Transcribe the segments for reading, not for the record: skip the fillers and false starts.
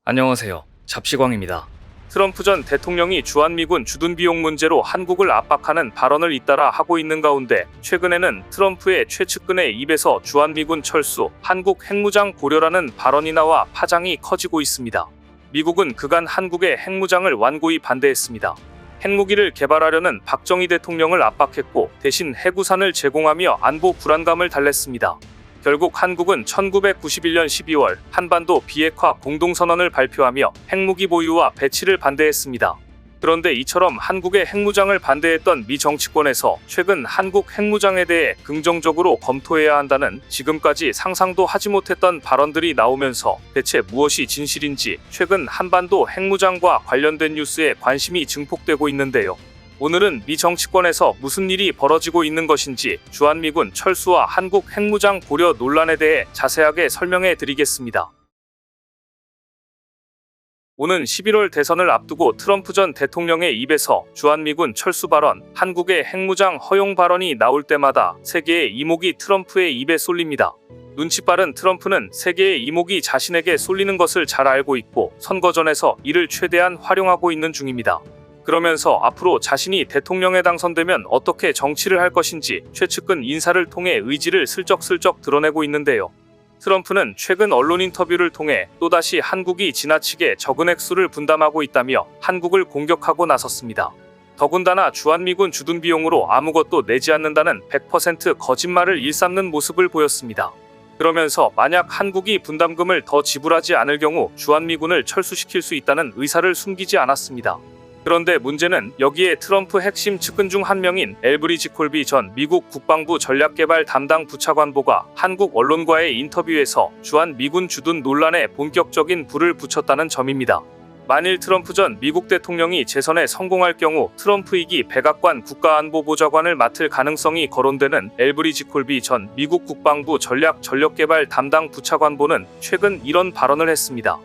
안녕하세요. 잡시광입니다. 트럼프 전 대통령이 주한미군 주둔 비용 문제로 한국을 압박하는 발언을 잇따라 하고 있는 가운데 최근에는 트럼프의 최측근의 입에서 주한미군 철수, 한국 핵무장 고려라는 발언이 나와 파장이 커지고 있습니다. 미국은 그간 한국의 핵무장을 완고히 반대했습니다. 핵무기를 개발하려는 박정희 대통령을 압박했고 대신 핵우산을 제공하며 안보 불안감을 달랬습니다. 결국 한국은 1991년 12월 한반도 비핵화 공동선언을 발표하며 핵무기 보유와 배치를 반대했습니다. 그런데 이처럼 한국의 핵무장을 반대했던 미 정치권에서 최근 한국 핵무장에 대해 긍정적으로 검토해야 한다는 지금까지 상상도 하지 못했던 발언들이 나오면서 대체 무엇이 진실인지 최근 한반도 핵무장과 관련된 뉴스에 관심이 증폭되고 있는데요. 오늘은 미 정치권에서 무슨 일이 벌어지고 있는 것인지 주한미군 철수와 한국 핵무장 고려 논란에 대해 자세하게 설명해 드리겠습니다. 오는 11월 대선을 앞두고 트럼프 전 대통령의 입에서 주한미군 철수 발언, 한국의 핵무장 허용 발언이 나올 때마다 세계의 이목이 트럼프의 입에 쏠립니다. 눈치 빠른 트럼프는 세계의 이목이 자신에게 쏠리는 것을 잘 알고 있고 선거전에서 이를 최대한 활용하고 있는 중입니다. 그러면서 앞으로 자신이 대통령에 당선되면 어떻게 정치를 할 것인지 최측근 인사를 통해 의지를 슬쩍슬쩍 드러내고 있는데요. 트럼프는 최근 언론 인터뷰를 통해 또다시 한국이 지나치게 적은 액수를 분담하고 있다며 한국을 공격하고 나섰습니다. 더군다나 주한미군 주둔 비용으로 아무것도 내지 않는다는 100% 거짓말을 일삼는 모습을 보였습니다. 그러면서 만약 한국이 분담금을 더 지불하지 않을 경우 주한미군을 철수시킬 수 있다는 의사를 숨기지 않았습니다. 그런데 문제는 여기에 트럼프 핵심 측근 중 한 명인 엘브리지 콜비 전 미국 국방부 전략개발 담당 부차관보가 한국 언론과의 인터뷰에서 주한미군 주둔 논란에 본격적인 불을 붙였다는 점입니다. 만일 트럼프 전 미국 대통령이 재선에 성공할 경우 트럼프 2기 백악관 국가안보보좌관을 맡을 가능성이 거론되는 엘브리지 콜비 전 미국 국방부 전략개발 담당 부차관보는 최근 이런 발언을 했습니다.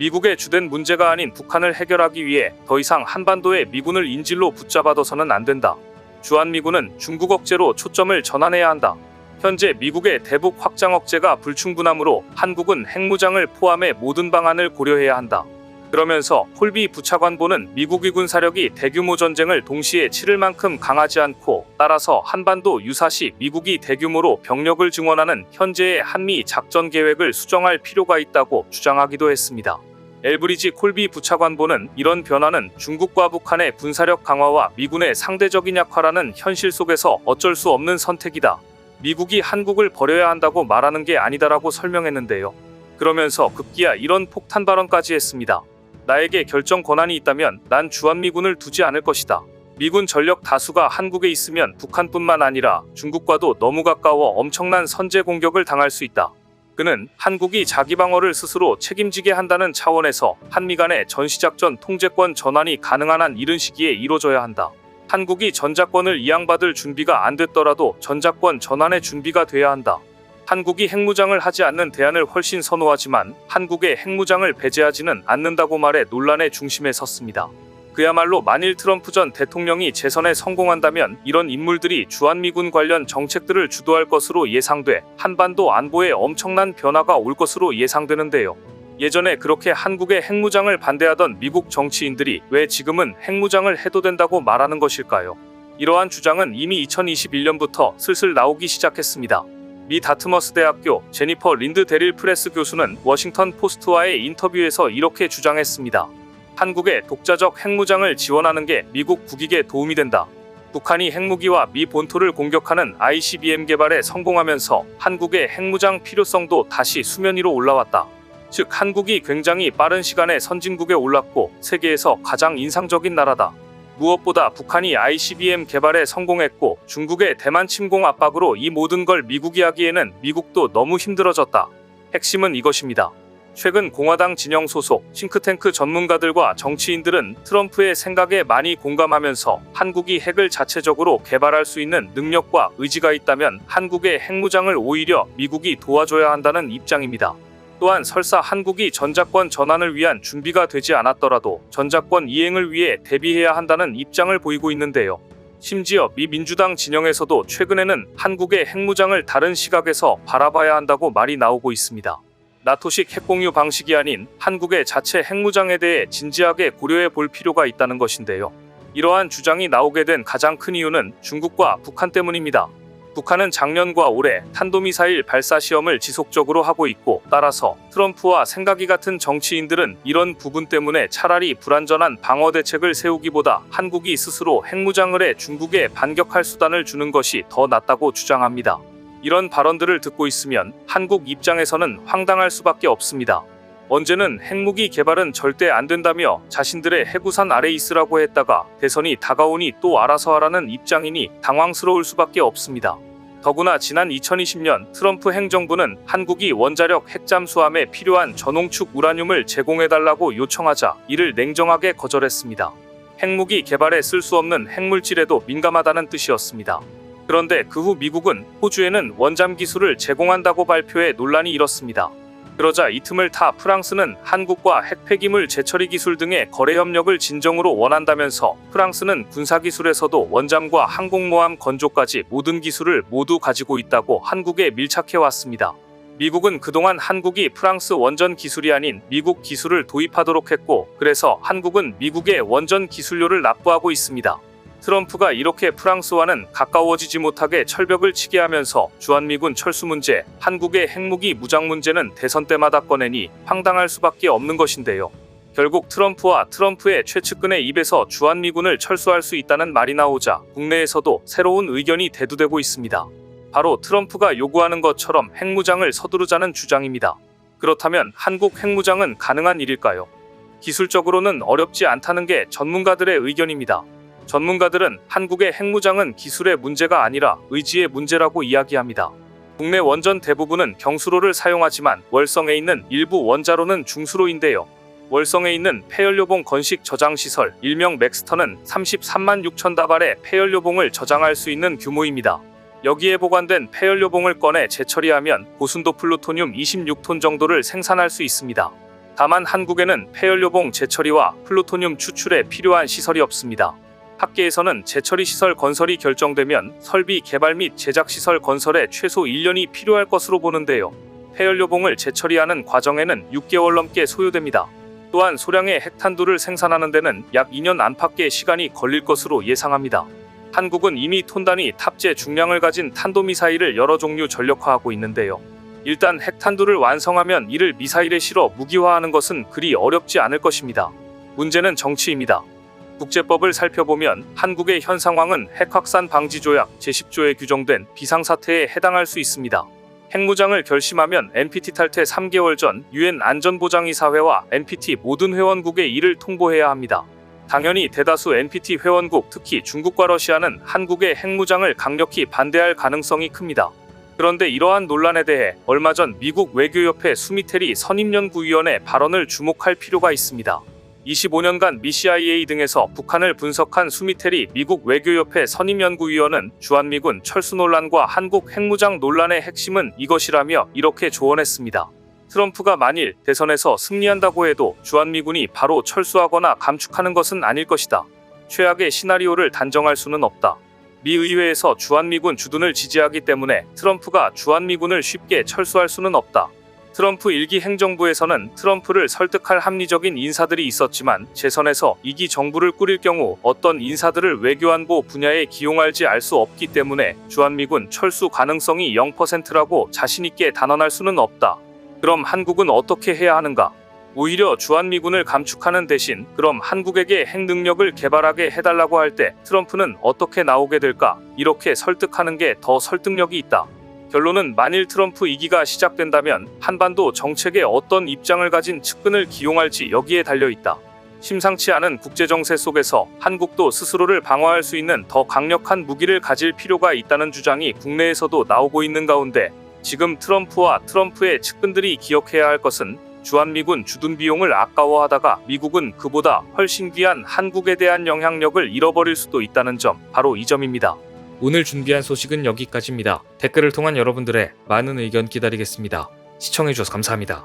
미국의 주된 문제가 아닌 북한을 해결하기 위해 더 이상 한반도에 미군을 인질로 붙잡아둬서는 안 된다. 주한미군은 중국 억제로 초점을 전환해야 한다. 현재 미국의 대북 확장 억제가 불충분하므로 한국은 핵무장을 포함해 모든 방안을 고려해야 한다. 그러면서 콜비 부차관보는 미국의 군사력이 대규모 전쟁을 동시에 치를 만큼 강하지 않고 따라서 한반도 유사시 미국이 대규모로 병력을 증원하는 현재의 한미 작전 계획을 수정할 필요가 있다고 주장하기도 했습니다. 엘브리지 콜비 부차관보는 이런 변화는 중국과 북한의 군사력 강화와 미군의 상대적인 약화라는 현실 속에서 어쩔 수 없는 선택이다. 미국이 한국을 버려야 한다고 말하는 게 아니다라고 설명했는데요. 그러면서 급기야 이런 폭탄 발언까지 했습니다. 나에게 결정 권한이 있다면 난 주한미군을 두지 않을 것이다. 미군 전력 다수가 한국에 있으면 북한뿐만 아니라 중국과도 너무 가까워 엄청난 선제 공격을 당할 수 있다. 그는 한국이 자기 방어를 스스로 책임지게 한다는 차원에서 한미 간의 전시작전 통제권 전환이 가능한 한 이른 시기에 이뤄져야 한다. 한국이 전자권을 이양받을 준비가 안 됐더라도 전자권 전환의 준비가 돼야 한다. 한국이 핵무장을 하지 않는 대안을 훨씬 선호하지만 한국의 핵무장을 배제하지는 않는다고 말해 논란의 중심에 섰습니다. 그야말로 만일 트럼프 전 대통령이 재선에 성공한다면 이런 인물들이 주한미군 관련 정책들을 주도할 것으로 예상돼 한반도 안보에 엄청난 변화가 올 것으로 예상되는데요. 예전에 그렇게 한국의 핵무장을 반대하던 미국 정치인들이 왜 지금은 핵무장을 해도 된다고 말하는 것일까요? 이러한 주장은 이미 2021년부터 슬슬 나오기 시작했습니다. 미 다트머스 대학교 제니퍼 린드 데릴 프레스 교수는 워싱턴 포스트와의 인터뷰에서 이렇게 주장했습니다. 한국의 독자적 핵무장을 지원하는 게 미국 국익에 도움이 된다. 북한이 핵무기와 미 본토를 공격하는 ICBM 개발에 성공하면서 한국의 핵무장 필요성도 다시 수면 위로 올라왔다. 즉 한국이 굉장히 빠른 시간에 선진국에 올랐고 세계에서 가장 인상적인 나라다. 무엇보다 북한이 ICBM 개발에 성공했고 중국의 대만 침공 압박으로 이 모든 걸 미국이 하기에는 미국도 너무 힘들어졌다. 핵심은 이것입니다. 최근 공화당 진영 소속 싱크탱크 전문가들과 정치인들은 트럼프의 생각에 많이 공감하면서 한국이 핵을 자체적으로 개발할 수 있는 능력과 의지가 있다면 한국의 핵무장을 오히려 미국이 도와줘야 한다는 입장입니다. 또한 설사 한국이 전자권 전환을 위한 준비가 되지 않았더라도 전자권 이행을 위해 대비해야 한다는 입장을 보이고 있는데요. 심지어 미 민주당 진영에서도 최근에는 한국의 핵무장을 다른 시각에서 바라봐야 한다고 말이 나오고 있습니다. 나토식 핵공유 방식이 아닌 한국의 자체 핵무장에 대해 진지하게 고려해 볼 필요가 있다는 것인데요. 이러한 주장이 나오게 된 가장 큰 이유는 중국과 북한 때문입니다. 북한은 작년과 올해 탄도미사일 발사 시험을 지속적으로 하고 있고, 따라서 트럼프와 생각이 같은 정치인들은 이런 부분 때문에 차라리 불완전한 방어 대책을 세우기보다 한국이 스스로 핵무장을 해 중국에 반격할 수단을 주는 것이 더 낫다고 주장합니다. 이런 발언들을 듣고 있으면 한국 입장에서는 황당할 수밖에 없습니다. 언제는 핵무기 개발은 절대 안 된다며 자신들의 해구산 아래 있으라고 했다가 대선이 다가오니 또 알아서 하라는 입장이니 당황스러울 수밖에 없습니다. 더구나 지난 2020년 트럼프 행정부는 한국이 원자력 핵잠수함에 필요한 전홍축 우라늄을 제공해달라고 요청하자 이를 냉정하게 거절했습니다. 핵무기 개발에 쓸 수 없는 핵물질에도 민감하다는 뜻이었습니다. 그런데 그 후 미국은 호주에는 원잠 기술을 제공한다고 발표해 논란이 일었습니다. 그러자 이 틈을 타 프랑스는 한국과 핵폐기물 재처리 기술 등의 거래 협력을 진정으로 원한다면서 프랑스는 군사기술에서도 원잠과 항공모함 건조까지 모든 기술을 모두 가지고 있다고 한국에 밀착해 왔습니다. 미국은 그동안 한국이 프랑스 원전 기술이 아닌 미국 기술을 도입하도록 했고, 그래서 한국은 미국의 원전 기술료를 납부하고 있습니다. 트럼프가 이렇게 프랑스와는 가까워지지 못하게 철벽을 치게 하면서 주한미군 철수 문제, 한국의 핵무기 무장 문제는 대선 때마다 꺼내니 황당할 수밖에 없는 것인데요. 결국 트럼프와 트럼프의 최측근의 입에서 주한미군을 철수할 수 있다는 말이 나오자 국내에서도 새로운 의견이 대두되고 있습니다. 바로 트럼프가 요구하는 것처럼 핵무장을 서두르자는 주장입니다. 그렇다면 한국 핵무장은 가능한 일일까요? 기술적으로는 어렵지 않다는 게 전문가들의 의견입니다. 전문가들은 한국의 핵무장은 기술의 문제가 아니라 의지의 문제라고 이야기합니다. 국내 원전 대부분은 경수로를 사용하지만 월성에 있는 일부 원자로는 중수로인데요. 월성에 있는 폐연료봉 건식 저장시설 일명 맥스터는 33만 6천 다발의 폐연료봉을 저장할 수 있는 규모입니다. 여기에 보관된 폐연료봉을 꺼내 재처리하면 고순도 플루토늄 26톤 정도를 생산할 수 있습니다. 다만 한국에는 폐연료봉 재처리와 플루토늄 추출에 필요한 시설이 없습니다. 학계에서는 재처리 시설 건설이 결정되면 설비 개발 및 제작 시설 건설에 최소 1년이 필요할 것으로 보는데요. 폐연료봉을 재처리하는 과정에는 6개월 넘게 소요됩니다. 또한 소량의 핵탄두를 생산하는 데는 약 2년 안팎의 시간이 걸릴 것으로 예상합니다. 한국은 이미 톤 단위 탑재 중량을 가진 탄도미사일을 여러 종류 전력화하고 있는데요. 일단 핵탄두를 완성하면 이를 미사일에 실어 무기화하는 것은 그리 어렵지 않을 것입니다. 문제는 정치입니다. 국제법을 살펴보면 한국의 현 상황은 핵확산 방지 조약 제10조에 규정된 비상사태에 해당할 수 있습니다. 핵무장을 결심하면 NPT 탈퇴 3개월 전 UN 안전보장이사회와 NPT 모든 회원국에 이를 통보해야 합니다. 당연히 대다수 NPT 회원국, 특히 중국과 러시아는 한국의 핵무장을 강력히 반대할 가능성이 큽니다. 그런데 이러한 논란에 대해 얼마 전 미국 외교협회 수미테리 선임연구위원회 발언을 주목할 필요가 있습니다. 25년간 미 CIA 등에서 북한을 분석한 수미테리 미국 외교협회 선임연구위원은 주한미군 철수 논란과 한국 핵무장 논란의 핵심은 이것이라며 이렇게 조언했습니다. 트럼프가 만일 대선에서 승리한다고 해도 주한미군이 바로 철수하거나 감축하는 것은 아닐 것이다. 최악의 시나리오를 단정할 수는 없다. 미 의회에서 주한미군 주둔을 지지하기 때문에 트럼프가 주한미군을 쉽게 철수할 수는 없다. 트럼프 1기 행정부에서는 트럼프를 설득할 합리적인 인사들이 있었지만 재선에서 2기 정부를 꾸릴 경우 어떤 인사들을 외교안보 분야에 기용할지 알 수 없기 때문에 주한미군 철수 가능성이 0%라고 자신있게 단언할 수는 없다. 그럼 한국은 어떻게 해야 하는가? 오히려 주한미군을 감축하는 대신 그럼 한국에게 핵능력을 개발하게 해달라고 할 때 트럼프는 어떻게 나오게 될까? 이렇게 설득하는 게 더 설득력이 있다. 결론은 만일 트럼프 2기가 시작된다면 한반도 정책에 어떤 입장을 가진 측근을 기용할지 여기에 달려있다. 심상치 않은 국제정세 속에서 한국도 스스로를 방어할 수 있는 더 강력한 무기를 가질 필요가 있다는 주장이 국내에서도 나오고 있는 가운데 지금 트럼프와 트럼프의 측근들이 기억해야 할 것은 주한미군 주둔 비용을 아까워하다가 미국은 그보다 훨씬 귀한 한국에 대한 영향력을 잃어버릴 수도 있다는 점, 바로 이 점입니다. 오늘 준비한 소식은 여기까지입니다. 댓글을 통한 여러분들의 많은 의견 기다리겠습니다. 시청해주셔서 감사합니다.